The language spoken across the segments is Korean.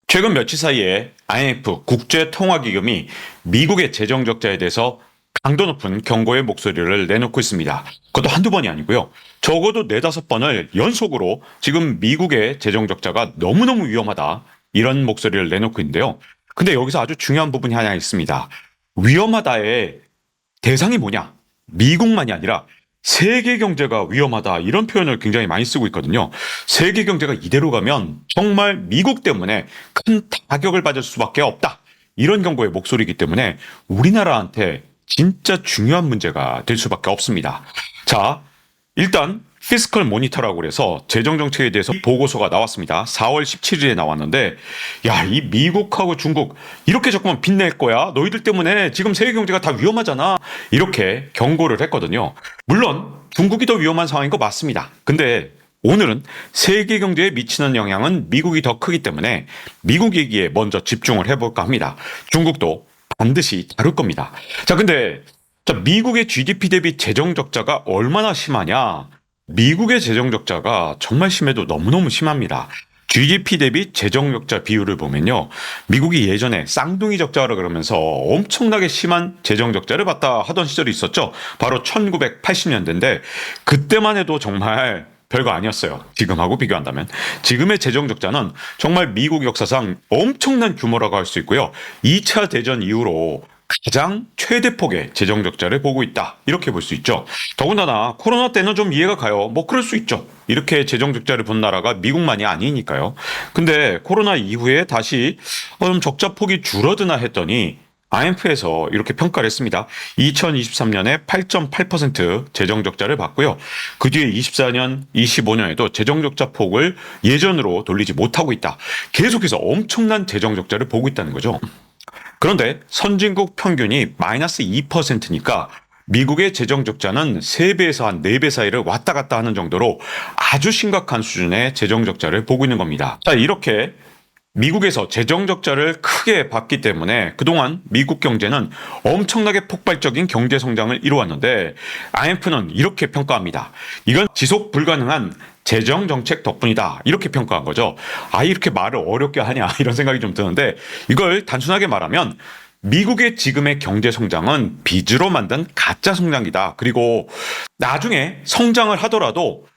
최근 며칠 사이에 IMF 국제통화기금이 미국의 재정 적자에 대해서 강도 높은 경고의 목소리를 내놓고 있습니다. 그것도 한두 번이 아니고요. 적어도 네다섯 번을 연속으로 지금 미국의 재정 적자가 너무너무 위험하다, 이런 목소리를 내놓고 있는데요. 근데 여기서 아주 중요한 부분이 하나 있습니다. 위험하다의 대상이 뭐냐? 미국만이 아니라 세계 경제가 위험하다, 이런 표현을 굉장히 많이 쓰고 있거든요. 세계 경제가 이대로 가면 정말 미국 때문에 큰 타격을 받을 수밖에 없다, 이런 경고의 목소리이기 때문에 우리나라한테 진짜 중요한 문제가 될 수밖에 없습니다. 자, 일단 피스컬 모니터라고 해서 재정 정책에 대해서 보고서가 나왔습니다. 4월 17일에 나왔는데, 야, 이 미국하고 중국 이렇게 자꾸만 빚낼 거야, 너희들 때문에 지금 세계 경제가 다 위험하잖아, 이렇게 경고를 했거든요. 물론 중국이 더 위험한 상황인 거 맞습니다. 근데 오늘은 세계 경제에 미치는 영향은 미국이 더 크기 때문에 미국 얘기에 먼저 집중을 해볼까 합니다. 중국도 반드시 다룰 겁니다. 자, 근데 미국의 GDP 대비 재정 적자가 얼마나 심하냐? 미국의 재정 적자가 정말 심해도 너무너무 심합니다. GDP 대비 재정 적자 비율을 보면요, 미국이 예전에 쌍둥이 적자라 그러면서 엄청나게 심한 재정 적자를 봤다 하던 시절이 있었죠. 바로 1980년대인데 그때만 해도 정말 별거 아니었어요. 지금하고 비교한다면. 지금의 재정 적자는 정말 미국 역사상 엄청난 규모라고 할 수 있고요. 2차 대전 이후로 가장 최대 폭의 재정 적자를 보고 있다, 이렇게 볼 수 있죠. 더군다나 코로나 때는 좀 이해가 가요. 뭐 그럴 수 있죠. 이렇게 재정 적자를 본 나라가 미국만이 아니니까요. 근데 코로나 이후에 다시 좀 적자 폭이 줄어드나 했더니 IMF에서 이렇게 평가를 했습니다. 2023년에 8.8% 재정 적자를 봤고요. 그 뒤에 24년, 25년에도 재정 적자 폭을 예전으로 돌리지 못하고 있다. 계속해서 엄청난 재정 적자를 보고 있다는 거죠. 그런데 선진국 평균이 마이너스 2%니까 미국의 재정 적자는 3배에서 한 4배 사이를 왔다 갔다 하는 정도로 아주 심각한 수준의 재정 적자를 보고 있는 겁니다. 자, 이렇게 미국에서 재정 적자를 크게 봤기 때문에 그동안 미국 경제는 엄청나게 폭발적인 경제 성장을 이루었는데, IMF는 이렇게 평가합니다. 이건 지속 불가능한 재정 정책 덕분이다, 이렇게 평가한 거죠. 아, 이렇게 말을 어렵게 하냐, 이런 생각이 좀 드는데, 이걸 단순하게 말하면 미국의 지금의 경제 성장은 빚으로 만든 가짜 성장이다. 그리고 나중에 성장을 하더라도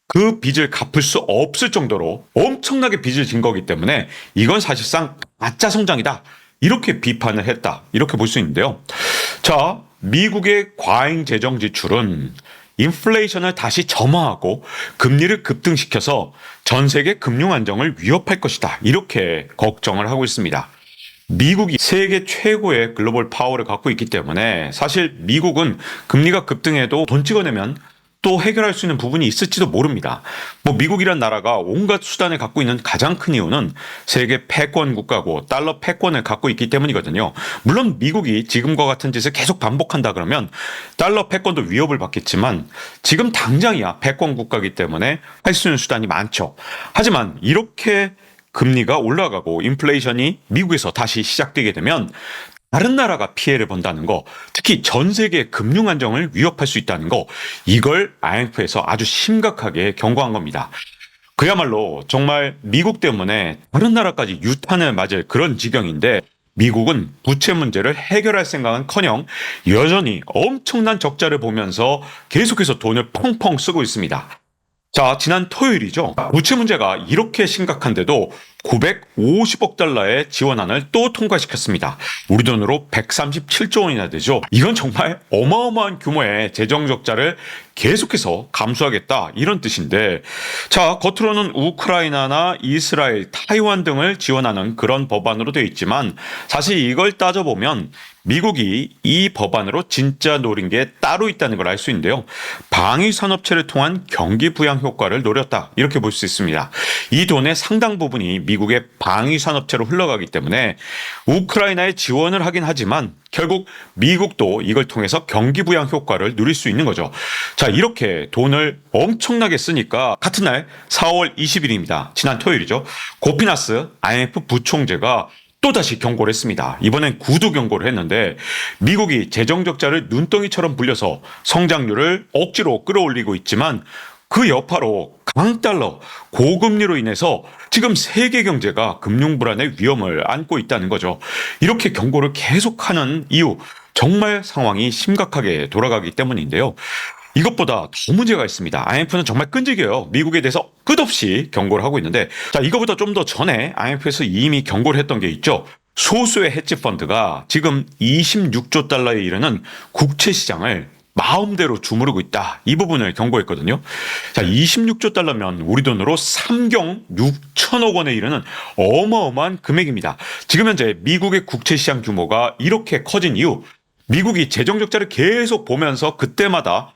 그 빚을 갚을 수 없을 정도로 엄청나게 빚을 진 거기 때문에 이건 사실상 가짜 성장이다, 이렇게 비판을 했다, 이렇게 볼 수 있는데요. 자, 미국의 과잉 재정 지출은 인플레이션을 다시 점화하고 금리를 급등시켜서 전 세계 금융 안정을 위협할 것이다, 이렇게 걱정을 하고 있습니다. 미국이 세계 최고의 글로벌 파워를 갖고 있기 때문에 사실 미국은 금리가 급등해도 돈 찍어내면 또 해결할 수 있는 부분이 있을지도 모릅니다. 뭐 미국이란 나라가 온갖 수단을 갖고 있는 가장 큰 이유는 세계 패권 국가고 달러 패권을 갖고 있기 때문이거든요. 물론 미국이 지금과 같은 짓을 계속 반복한다 그러면 달러 패권도 위협을 받겠지만 지금 당장이야 패권 국가이기 때문에 할 수 있는 수단이 많죠. 하지만 이렇게 금리가 올라가고 인플레이션이 미국에서 다시 시작되게 되면 다른 나라가 피해를 본다는 거, 특히 전 세계 금융 안정을 위협할 수 있다는 거, 이걸 IMF에서 아주 심각하게 경고한 겁니다. 그야말로 정말 미국 때문에 다른 나라까지 유탄을 맞을 그런 지경인데, 미국은 부채 문제를 해결할 생각은커녕 여전히 엄청난 적자를 보면서 계속해서 돈을 펑펑 쓰고 있습니다. 자, 지난 토요일이죠. 부채 문제가 이렇게 심각한데도 950억 달러의 지원안을 또 통과시켰습니다. 우리 돈으로 137조 원이나 되죠. 이건 정말 어마어마한 규모의 재정 적자를 계속해서 감수하겠다, 이런 뜻인데, 자, 겉으로는 우크라이나나 이스라엘, 타이완 등을 지원하는 그런 법안으로 되어 있지만 사실 이걸 따져보면 미국이 이 법안으로 진짜 노린 게 따로 있다는 걸 알 수 있는데요. 방위산업체를 통한 경기 부양 효과를 노렸다, 이렇게 볼 수 있습니다. 이 돈의 상당 부분이 미국의 방위산업체로 흘러가기 때문에 우크라이나에 지원을 하긴 하지만 결국 미국도 이걸 통해서 경기 부양 효과를 누릴 수 있는 거죠. 자, 이렇게 돈을 엄청나게 쓰니까 같은 날 4월 20일입니다. 지난 토요일이죠. 고피나스 IMF 부총재가 또다시 경고를 했습니다. 이번엔 구두 경고를 했는데, 미국이 재정 적자를 눈덩이처럼 불려서 성장률을 억지로 끌어올리고 있지만 그 여파로 강달러, 고금리로 인해서 지금 세계 경제가 금융 불안의 위험을 안고 있다는 거죠. 이렇게 경고를 계속하는 이유, 정말 상황이 심각하게 돌아가기 때문인데요. 이것보다 더 문제가 있습니다. IMF는 정말 끈질겨요. 미국에 대해서 끝없이 경고를 하고 있는데, 자, 이거보다 좀 더 전에 IMF에서 이미 경고를 했던 게 있죠. 소수의 헤지 펀드가 지금 26조 달러에 이르는 국채 시장을 마음대로 주무르고 있다. 이 부분을 경고했거든요. 자, 26조 달러면 우리 돈으로 3경 6천억 원에 이르는 어마어마한 금액입니다. 지금 현재 미국의 국채 시장 규모가 이렇게 커진 이유, 미국이 재정 적자를 계속 보면서 그때마다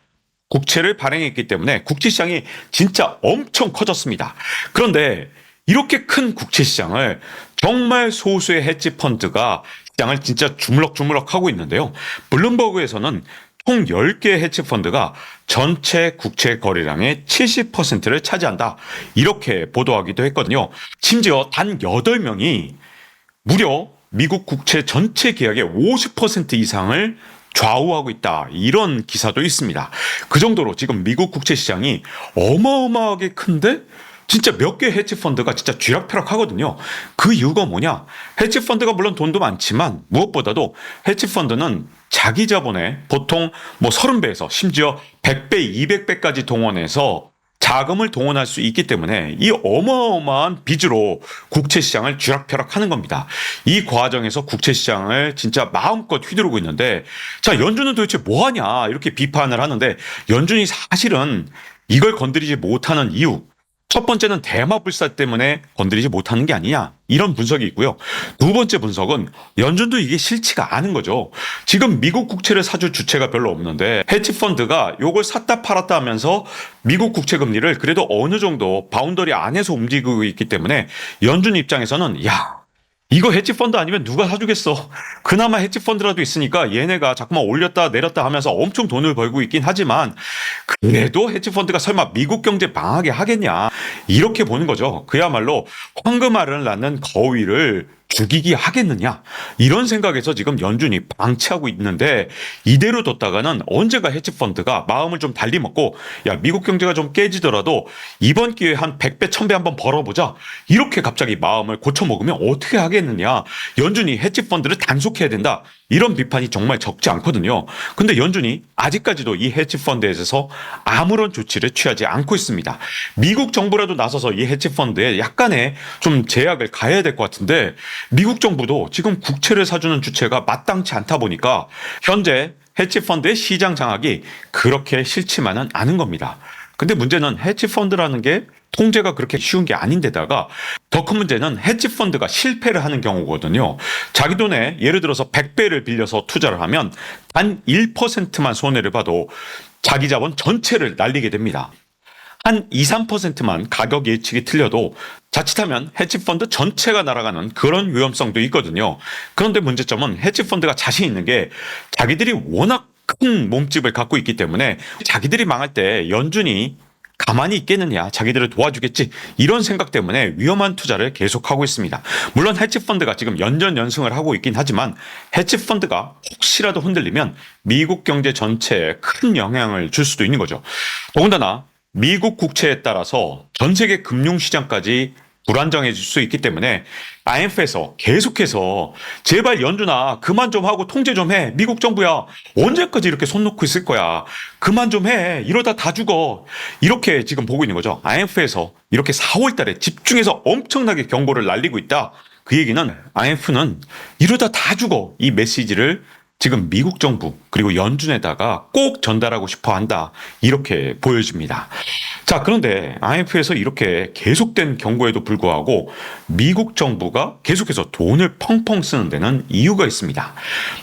국채를 발행했기 때문에 국채 시장이 진짜 엄청 커졌습니다. 그런데 이렇게 큰 국채 시장을 정말 소수의 헤지 펀드가 시장을 진짜 주물럭주물럭 하고 있는데요. 블룸버그에서는 총 10개의 헤지 펀드가 전체 국채 거래량의 70%를 차지한다. 이렇게 보도하기도 했거든요. 심지어 단 8명이 무려 미국 국채 전체 계약의 50% 이상을 좌우하고 있다. 이런 기사도 있습니다. 그 정도로 지금 미국 국채 시장이 어마어마하게 큰데 진짜 몇 개 헤지 펀드가 진짜 쥐락펴락 하거든요. 그 이유가 뭐냐? 헤지 펀드가 물론 돈도 많지만 무엇보다도 헤지 펀드는 자기 자본에 보통 뭐 30배에서 심지어 100배, 200배까지 동원해서 자금을 동원할 수 있기 때문에 이 어마어마한 빚으로 국채 시장을 쥐락펴락 하는 겁니다. 이 과정에서 국채 시장을 진짜 마음껏 휘두르고 있는데, 자, 연준은 도대체 뭐 하냐 이렇게 비판을 하는데, 연준이 사실은 이걸 건드리지 못하는 이유, 첫 번째는 대마불사 때문에 건드리지 못하는 게 아니냐, 이런 분석이 있고요. 두 번째 분석은 연준도 이게 싫지가 않은 거죠. 지금 미국 국채를 사줄 주체가 별로 없는데 헤지 펀드가 요걸 샀다 팔았다 하면서 미국 국채 금리를 그래도 어느 정도 바운더리 안에서 움직이고 있기 때문에 연준 입장에서는 야, 이거 헤지 펀드 아니면 누가 사주겠어. 그나마 헤지 펀드라도 있으니까 얘네가 자꾸만 올렸다 내렸다 하면서 엄청 돈을 벌고 있긴 하지만 그래도 헤지 펀드가 설마 미국 경제 망하게 하겠냐, 이렇게 보는 거죠. 그야말로 황금알을 낳는 거위를 죽이기 하겠느냐, 이런 생각에서 지금 연준이 방치하고 있는데, 이대로 뒀다가는 언제가 헤지 펀드가 마음을 좀 달리 먹고 야, 미국 경제가 좀 깨지더라도 이번 기회에 한 100배 1000배 한번 벌어보자, 이렇게 갑자기 마음을 고쳐먹으면 어떻게 하겠느냐, 연준이 헤지 펀드를 단속해야 된다, 이런 비판이 정말 적지 않거든요. 근데 연준이 아직까지도 이 헤지 펀드에 대해서 아무런 조치를 취하지 않고 있습니다. 미국 정부라도 나서서 이 헤지 펀드에 약간의 좀 제약을 가해야 될 것 같은데, 미국 정부도 지금 국채를 사주는 주체가 마땅치 않다 보니까 현재 헤지 펀드의 시장 장악이 그렇게 싫지만은 않은 겁니다. 근데 문제는 헤지 펀드라는 게 통제가 그렇게 쉬운 게 아닌데다가 더 큰 문제는 헤지 펀드가 실패를 하는 경우거든요. 자기 돈에 예를 들어서 100배를 빌려서 투자를 하면 단 1%만 손해를 봐도 자기 자본 전체를 날리게 됩니다. 한 2, 3%만 가격 예측이 틀려도 자칫하면 헤지펀드 전체가 날아가는 그런 위험성도 있거든요. 그런데 문제점은 헤지펀드가 자신 있는 게 자기들이 워낙 큰 몸집을 갖고 있기 때문에 자기들이 망할 때 연준이 가만히 있겠느냐, 자기들을 도와주겠지, 이런 생각 때문에 위험한 투자를 계속하고 있습니다. 물론 헤지펀드가 지금 연전연승을 하고 있긴 하지만 헤지펀드가 혹시라도 흔들리면 미국 경제 전체에 큰 영향을 줄 수도 있는 거죠. 더군다나 미국 국채에 따라서 전 세계 금융시장까지 불안정해질 수 있기 때문에 IMF에서 계속해서 제발 연준아 그만 좀 하고 통제 좀 해. 미국 정부야 언제까지 이렇게 손 놓고 있을 거야. 그만 좀 해. 이러다 다 죽어. 이렇게 지금 보고 있는 거죠. IMF에서 이렇게 4월 달에 집중해서 엄청나게 경고를 날리고 있다. 그 얘기는 IMF는 이러다 다 죽어, 이 메시지를 지금 미국 정부 그리고 연준에다가 꼭 전달하고 싶어 한다, 이렇게 보여집니다. 자, 그런데 IMF에서 이렇게 계속된 경고에도 불구하고 미국 정부가 계속해서 돈을 펑펑 쓰는 데는 이유가 있습니다.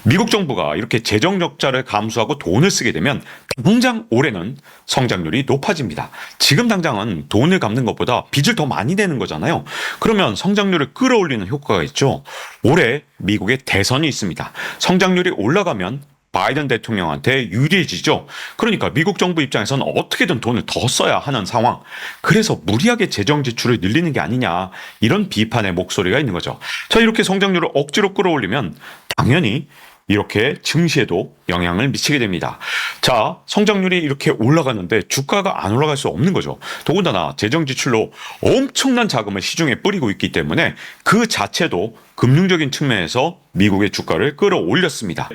미국 정부가 이렇게 재정 적자를 감수하고 돈을 쓰게 되면 당장 올해는 성장률이 높아집니다. 지금 당장은 돈을 갚는 것보다 빚을 더 많이 내는 거잖아요. 그러면 성장률을 끌어올리는 효과가 있죠. 올해 미국에 대선이 있습니다. 성장률이 올라가면 바이든 대통령한테 유리해지죠. 그러니까 미국 정부 입장에서는 어떻게든 돈을 더 써야 하는 상황. 그래서 무리하게 재정 지출을 늘리는 게 아니냐, 이런 비판의 목소리가 있는 거죠. 자, 이렇게 성장률을 억지로 끌어올리면 당연히 이렇게 증시에도 영향을 미치게 됩니다. 자, 성장률이 이렇게 올라가는데 주가가 안 올라갈 수 없는 거죠. 더군다나 재정 지출로 엄청난 자금을 시중에 뿌리고 있기 때문에 그 자체도 금융적인 측면에서 미국의 주가를 끌어올렸습니다.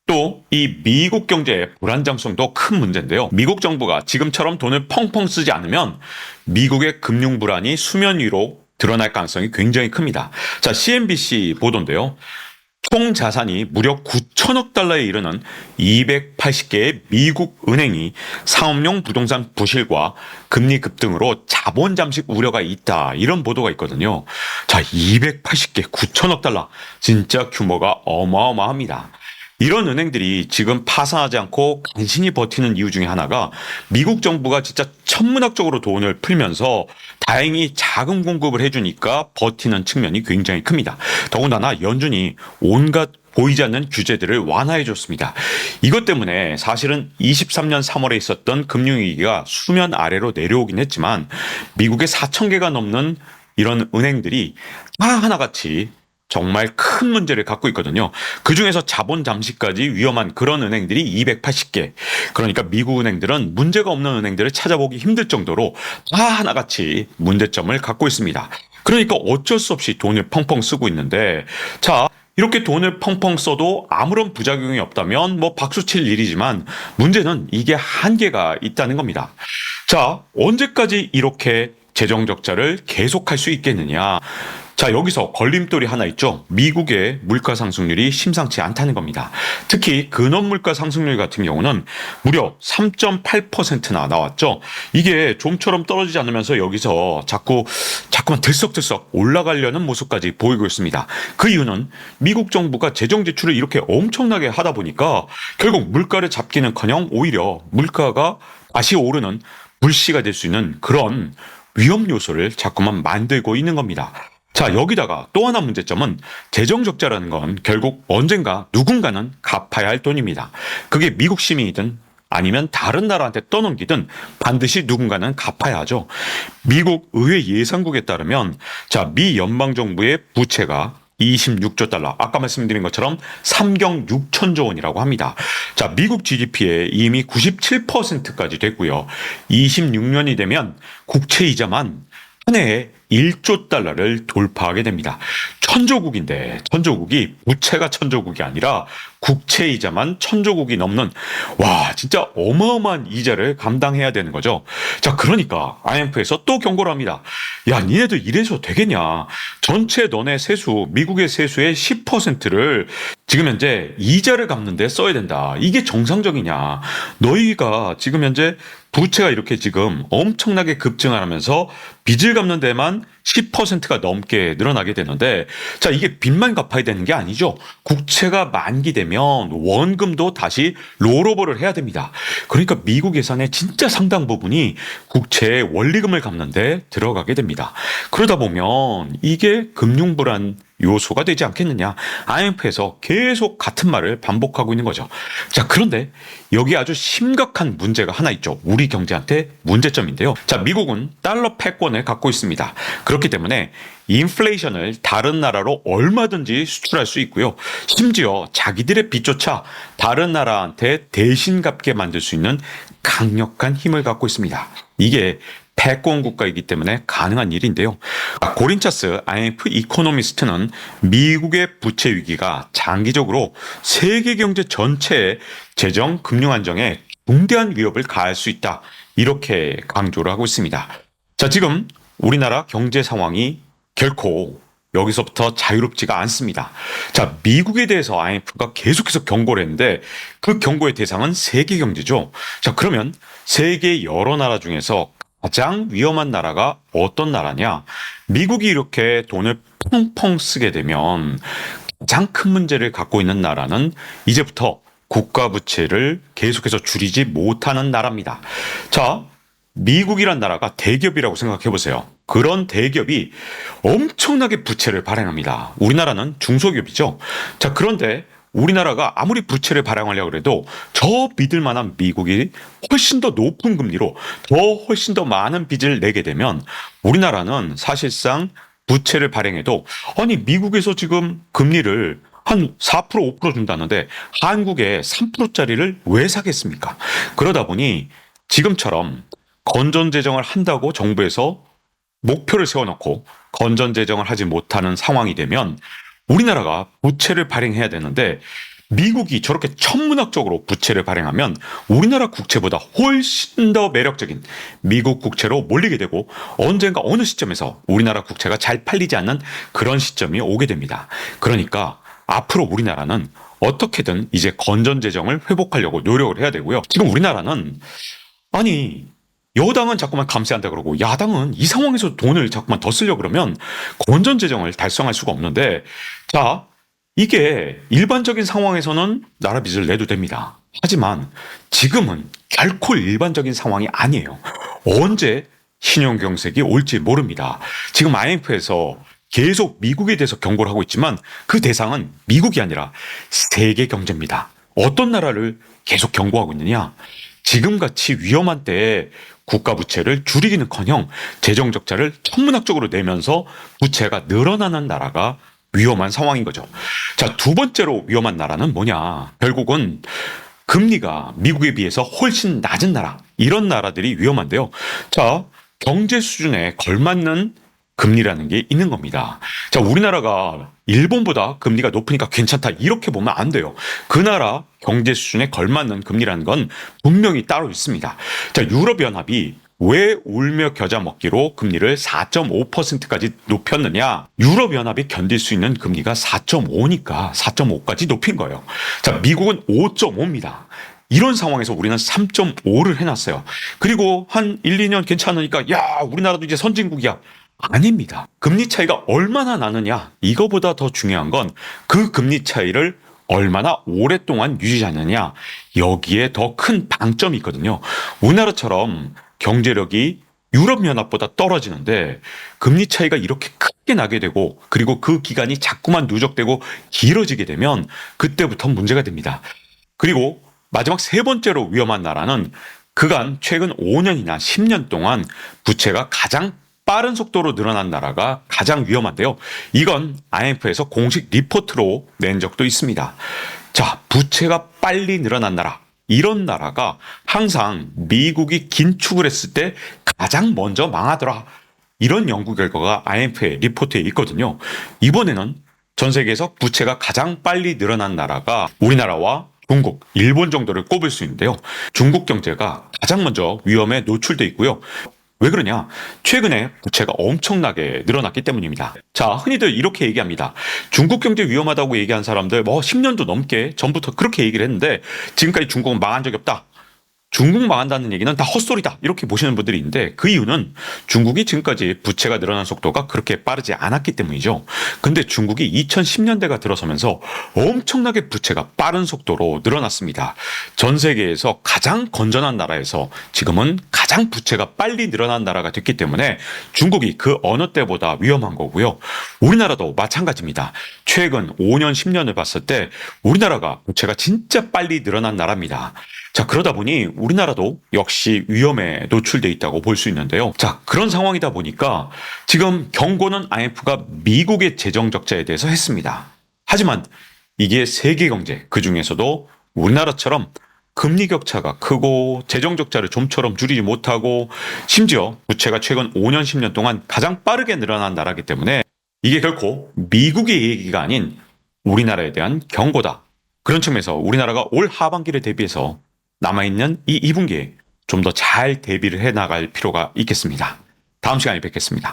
또 이 미국 경제의 불안정성도 큰 문제인데요. 미국 정부가 지금처럼 돈을 펑펑 쓰지 않으면 미국의 금융 불안이 수면 위로 드러날 가능성이 굉장히 큽니다. 자, CNBC 보도인데요. 총 자산이 무려 9천억 달러에 이르는 280개의 미국 은행이 상업용 부동산 부실과 금리 급등으로 자본 잠식 우려가 있다. 이런 보도가 있거든요. 자, 280개, 9천억 달러. 진짜 규모가 어마어마합니다. 이런 은행들이 지금 파산하지 않고 간신히 버티는 이유 중에 하나가 미국 정부가 진짜 천문학적으로 돈을 풀면서 다행히 자금 공급을 해주니까 버티는 측면이 굉장히 큽니다. 더군다나 연준이 온갖 보이지 않는 규제들을 완화해줬습니다. 이것 때문에 사실은 23년 3월에 있었던 금융위기가 수면 아래로 내려오긴 했지만 미국의 4천 개가 넘는 이런 은행들이 다 하나같이 정말 큰 문제를 갖고 있거든요. 그중에서 자본 잠식까지 위험한 그런 은행들이 280개. 그러니까 미국 은행들은 문제가 없는 은행들을 찾아보기 힘들 정도로 다 하나같이 문제점을 갖고 있습니다. 그러니까 어쩔 수 없이 돈을 펑펑 쓰고 있는데, 자, 이렇게 돈을 펑펑 써도 아무런 부작용이 없다면 뭐 박수칠 일이지만 문제는 이게 한계가 있다는 겁니다. 자, 언제까지 이렇게 재정 적자를 계속할 수 있겠느냐? 자, 여기서 걸림돌이 하나 있죠. 미국의 물가 상승률이 심상치 않다는 겁니다. 특히 근원 물가 상승률 같은 경우는 무려 3.8%나 나왔죠. 이게 좀처럼 떨어지지 않으면서 여기서 자꾸만 들썩들썩 올라가려는 모습까지 보이고 있습니다. 그 이유는 미국 정부가 재정 지출을 이렇게 엄청나게 하다 보니까 결국 물가를 잡기는커녕 오히려 물가가 다시 오르는 불씨가 될 수 있는 그런 위험 요소를 자꾸만 만들고 있는 겁니다. 자, 여기다가 또 하나 문제점은 재정 적자라는 건 결국 언젠가 누군가는 갚아야 할 돈입니다. 그게 미국 시민이든 아니면 다른 나라한테 떠넘기든 반드시 누군가는 갚아야 하죠. 미국 의회 예산국에 따르면 자, 미 연방정부의 부채가 26조 달러, 아까 말씀드린 것처럼 3경 6천조 원이라고 합니다. 자, 미국 GDP의 이미 97%까지 됐고요. 26년이 되면 국채 이자만 한 해에 1조 달러를 돌파하게 됩니다. 천조국인데 천조국이 부채가 천조국이 아니라 국채이자만 천조국이 넘는 와 진짜 어마어마한 이자를 감당해야 되는 거죠. 자, 그러니까 IMF에서 또 경고를 합니다. 야, 니네들 이래서 되겠냐. 전체 너네 세수, 미국의 세수의 10%를 지금 현재 이자를 갚는 데 써야 된다. 이게 정상적이냐. 너희가 지금 현재 부채가 이렇게 지금 엄청나게 급증을 하면서 빚을 갚는 데만 10%가 넘게 늘어나게 되는데, 자, 이게 빚만 갚아야 되는 게 아니죠. 국채가 만기되면 원금도 다시 롤오버를 해야 됩니다. 그러니까 미국 예산의 진짜 상당 부분이 국채의 원리금을 갚는데 들어가게 됩니다. 그러다 보면 이게 금융불안 요소가 되지 않겠느냐. IMF에서 계속 같은 말을 반복하고 있는 거죠. 자, 그런데 여기 아주 심각한 문제가 하나 있죠. 우리 경제한테 문제점인데요. 자, 미국은 달러 패권을 갖고 있습니다. 그렇기 때문에 인플레이션을 다른 나라로 얼마든지 수출할 수 있고요. 심지어 자기들의 빚조차 다른 나라한테 대신 갚게 만들 수 있는 강력한 힘을 갖고 있습니다. 이게 패권 국가이기 때문에 가능한 일인데요. 고린차스 IMF 이코노미스트는 미국의 부채 위기가 장기적으로 세계 경제 전체의 재정 금융 안정에 중대한 위협을 가할 수 있다. 이렇게 강조를 하고 있습니다. 자, 지금 우리나라 경제 상황이 결코 여기서부터 자유롭지가 않습니다. 자, 미국에 대해서 IMF가 계속해서 경고를 했는데 그 경고의 대상은 세계 경제죠. 자, 그러면 세계 여러 나라 중에서 가장 위험한 나라가 어떤 나라냐? 미국이 이렇게 돈을 펑펑 쓰게 되면 가장 큰 문제를 갖고 있는 나라는 이제부터 국가 부채를 계속해서 줄이지 못하는 나라입니다. 자, 미국이란 나라가 대기업이라고 생각해 보세요. 그런 대기업이 엄청나게 부채를 발행합니다. 우리나라는 중소기업이죠. 자, 그런데 우리나라가 아무리 부채를 발행하려고 해도 저 믿을 만한 미국이 훨씬 더 높은 금리로 훨씬 더 많은 빚을 내게 되면 우리나라는 사실상 부채를 발행해도 아니 미국에서 지금 금리를 한 4%, 5% 준다는데 한국에 3%짜리를 왜 사겠습니까? 그러다 보니 지금처럼 건전재정을 한다고 정부에서 목표를 세워놓고 건전재정을 하지 못하는 상황이 되면 우리나라가 부채를 발행해야 되는데 미국이 저렇게 천문학적으로 부채를 발행하면 우리나라 국채보다 훨씬 더 매력적인 미국 국채로 몰리게 되고 언젠가 어느 시점에서 우리나라 국채가 잘 팔리지 않는 그런 시점이 오게 됩니다. 그러니까 앞으로 우리나라는 어떻게든 이제 건전재정을 회복하려고 노력을 해야 되고요. 지금 우리나라는 아니 여당은 자꾸만 감세한다 그러고 야당은 이 상황에서 돈을 자꾸만 더 쓰려고 그러면 건전재정을 달성할 수가 없는데 자 이게 일반적인 상황에서는 나라 빚을 내도 됩니다. 하지만 지금은 결코 일반적인 상황이 아니에요. 언제 신용경색이 올지 모릅니다. 지금 IMF에서 계속 미국에 대해서 경고를 하고 있지만 그 대상은 미국이 아니라 세계 경제입니다. 어떤 나라를 계속 경고하고 있느냐? 지금같이 위험한 때에 국가 부채를 줄이기는커녕 재정 적자를 천문학적으로 내면서 부채가 늘어나는 나라가 위험한 상황인 거죠. 자, 두 번째로 위험한 나라는 뭐냐? 결국은 금리가 미국에 비해서 훨씬 낮은 나라. 이런 나라들이 위험한데요. 자, 경제 수준에 걸맞는 금리라는 게 있는 겁니다. 자, 우리나라가 일본보다 금리가 높으니까 괜찮다. 이렇게 보면 안 돼요. 그 나라 경제 수준에 걸맞는 금리라는 건 분명히 따로 있습니다. 자, 유럽연합이 왜 울며 겨자 먹기로 금리를 4.5%까지 높였느냐? 유럽연합이 견딜 수 있는 금리가 4.5니까 4.5까지 높인 거예요. 자, 미국은 5.5입니다. 이런 상황에서 우리는 3.5를 해놨어요. 그리고 한 1, 2년 괜찮으니까 야, 우리나라도 이제 선진국이야. 아닙니다. 금리 차이가 얼마나 나느냐? 이거보다 더 중요한 건 그 금리 차이를 얼마나 오랫동안 유지하느냐? 여기에 더 큰 방점이 있거든요. 우리나라처럼 경제력이 유럽연합보다 떨어지는데 금리 차이가 이렇게 크게 나게 되고 그리고 그 기간이 자꾸만 누적되고 길어지게 되면 그때부터 문제가 됩니다. 그리고 마지막 세 번째로 위험한 나라는 그간 최근 5년이나 10년 동안 부채가 가장 빠른 속도로 늘어난 나라가 가장 위험한데요. 이건 IMF에서 공식 리포트로 낸 적도 있습니다. 자, 부채가 빨리 늘어난 나라. 이런 나라가 항상 미국이 긴축을 했을 때 가장 먼저 망하더라. 이런 연구 결과가 IMF의 리포트에 있거든요. 이번에는 전 세계에서 부채가 가장 빨리 늘어난 나라가 우리나라와 중국, 일본 정도를 꼽을 수 있는데요. 중국 경제가 가장 먼저 위험에 노출돼 있고요. 왜 그러냐? 최근에 부채가 엄청나게 늘어났기 때문입니다. 자, 흔히들 이렇게 얘기합니다. 중국 경제 위험하다고 얘기한 사람들 10년도 넘게 전부터 그렇게 얘기를 했는데 지금까지 중국은 망한 적이 없다. 중국 망한다는 얘기는 다 헛소리다. 이렇게 보시는 분들이 있는데 그 이유는 중국이 지금까지 부채가 늘어난 속도가 그렇게 빠르지 않았기 때문이죠. 근데 중국이 2010년대가 들어서면서 엄청나게 부채가 빠른 속도로 늘어났습니다. 전 세계에서 가장 건전한 나라에서 지금은 가장 부채가 빨리 늘어난 나라가 됐기 때문에 중국이 그 어느 때보다 위험한 거고요. 우리나라도 마찬가지입니다. 최근 5년, 10년을 봤을 때 우리나라가 부채가 진짜 빨리 늘어난 나라입니다. 자, 그러다 보니 우리나라도 역시 위험에 노출돼 있다고 볼 수 있는데요. 자, 그런 상황이다 보니까 지금 경고는 IMF가 미국의 재정 적자에 대해서 했습니다. 하지만 이게 세계 경제, 그중에서도 우리나라처럼 금리 격차가 크고 재정 적자를 좀처럼 줄이지 못하고 심지어 부채가 최근 5년, 10년 동안 가장 빠르게 늘어난 나라이기 때문에 이게 결코 미국의 얘기가 아닌 우리나라에 대한 경고다. 그런 측면에서 우리나라가 올 하반기를 대비해서 남아있는 이 2분기에 좀 더 잘 대비를 해나갈 필요가 있겠습니다. 다음 시간에 뵙겠습니다.